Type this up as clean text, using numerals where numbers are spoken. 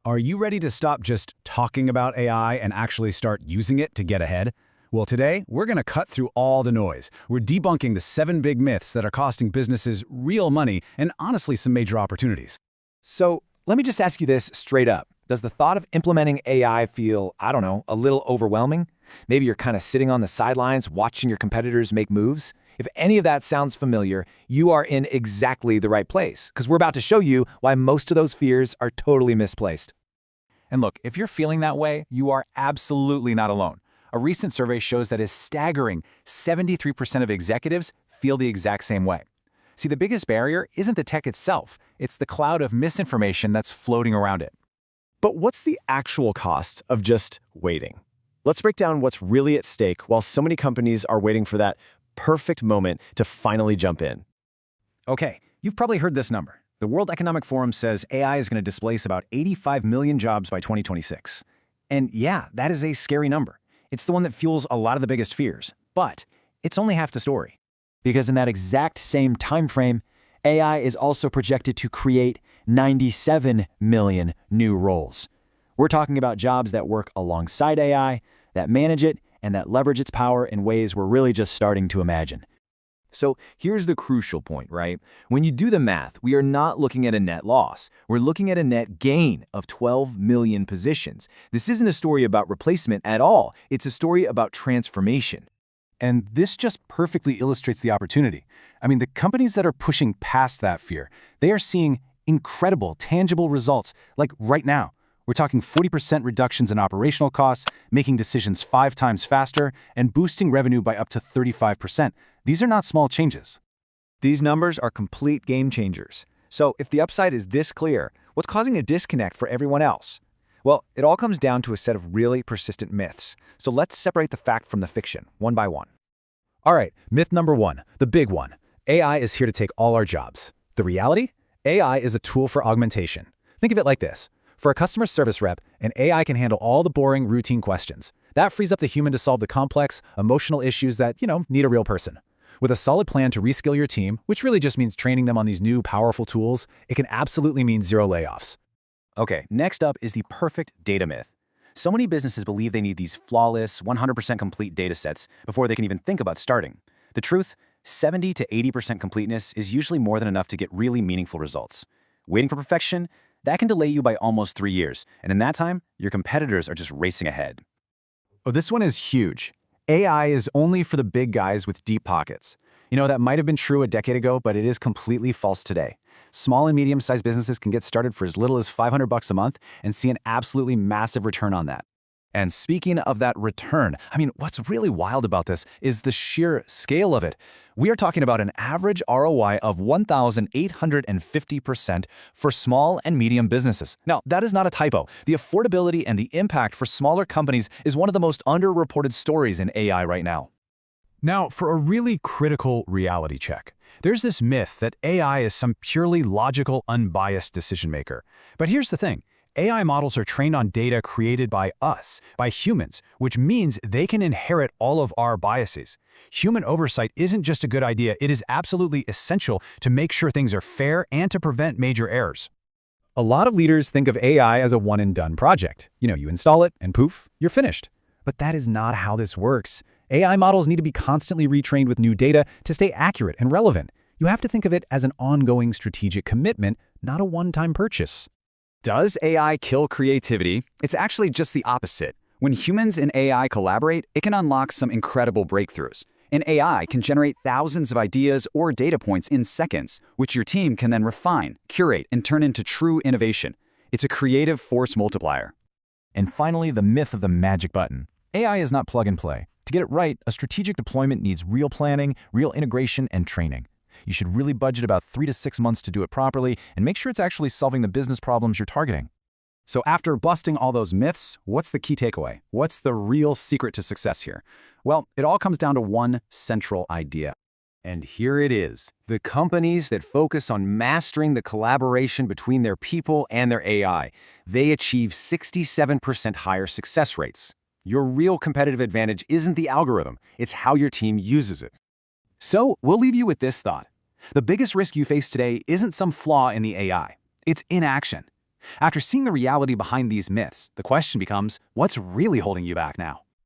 Are you ready to stop just talking about AI and actually start using it to get ahead? Well, today, we're going to cut through all the noise. We're debunking the 7 big myths that are costing businesses real money and honestly some major opportunities. So let me just ask you this straight up. Does the thought of implementing AI feel, I don't know, a little overwhelming? Maybe you're kind of sitting on the sidelines watching your competitors make moves? If any of that sounds familiar, you are in exactly the right place, because we're about to show you why most of those fears are totally misplaced. And look, if you're feeling that way, you are absolutely not alone. A recent survey shows that a staggering 73% of executives feel the exact same way. See, the biggest barrier isn't the tech itself, it's the cloud of misinformation that's floating around it. But what's the actual cost of just waiting? Let's break down what's really at stake while so many companies are waiting for that perfect moment to finally jump in. Okay, you've probably heard this number. The World Economic Forum says AI is going to displace about 85 million jobs by 2026. And yeah, that is a scary number. It's the one that fuels a lot of the biggest fears. But it's only half the story. Because in that exact same time frame, AI is also projected to create 97 million new roles. We're talking about jobs that work alongside AI, that manage it, and that leverage its power in ways we're really just starting to imagine. So here's the crucial point, right? When you do the math, we are not looking at a net loss. We're looking at a net gain of 12 million positions. This isn't a story about replacement at all. It's a story about transformation. And this just perfectly illustrates the opportunity. I mean, the companies that are pushing past that fear, they are seeing incredible, tangible results, like right now. We're talking 40% reductions in operational costs, making decisions 5 times faster, and boosting revenue by up to 35%. These are not small changes. These numbers are complete game changers. So if the upside is this clear, what's causing a disconnect for everyone else? Well, it all comes down to a set of really persistent myths. So let's separate the fact from the fiction, one by one. All right, myth number 1, the big one. AI is here to take all our jobs. The reality? AI is a tool for augmentation. Think of it like this. For a customer service rep, an AI can handle all the boring, routine questions. That frees up the human to solve the complex, emotional issues that, need a real person. With a solid plan to reskill your team, which really just means training them on these new, powerful tools, it can absolutely mean 0 layoffs. Okay, next up is the perfect data myth. So many businesses believe they need these flawless, 100% complete data sets before they can even think about starting. The truth, 70 to 80% completeness is usually more than enough to get really meaningful results. Waiting for perfection? That can delay you by almost 3 years, and in that time, your competitors are just racing ahead. Oh, this one is huge. AI is only for the big guys with deep pockets. That might have been true a decade ago, but it is completely false today. Small and medium-sized businesses can get started for as little as $500 a month and see an absolutely massive return on that. And speaking of that return, what's really wild about this is the sheer scale of it. We are talking about an average ROI of 1,850% for small and medium businesses. Now, that is not a typo. The affordability and the impact for smaller companies is one of the most underreported stories in AI right now. Now, for a really critical reality check. There's this myth that AI is some purely logical, unbiased decision maker. But here's the thing. AI models are trained on data created by us, by humans, which means they can inherit all of our biases. Human oversight isn't just a good idea, it is absolutely essential to make sure things are fair and to prevent major errors. A lot of leaders think of AI as a one-and-done project. You install it and poof, you're finished. But that is not how this works. AI models need to be constantly retrained with new data to stay accurate and relevant. You have to think of it as an ongoing strategic commitment, not a one-time purchase. Does AI kill creativity? It's actually just the opposite. When humans and AI collaborate, it can unlock some incredible breakthroughs. An AI can generate thousands of ideas or data points in seconds, which your team can then refine, curate, and turn into true innovation. It's a creative force multiplier. And finally, the myth of the magic button. AI is not plug and play. To get it right, a strategic deployment needs real planning, real integration, and training. You should really budget about 3 to 6 months to do it properly and make sure it's actually solving the business problems you're targeting. So after busting all those myths, what's the key takeaway? What's the real secret to success here? Well, it all comes down to one central idea. And here it is. The companies that focus on mastering the collaboration between their people and their AI, they achieve 67% higher success rates. Your real competitive advantage isn't the algorithm, it's how your team uses it. So we'll leave you with this thought. The biggest risk you face today isn't some flaw in the AI. It's inaction. After seeing the reality behind these myths, the question becomes, what's really holding you back now?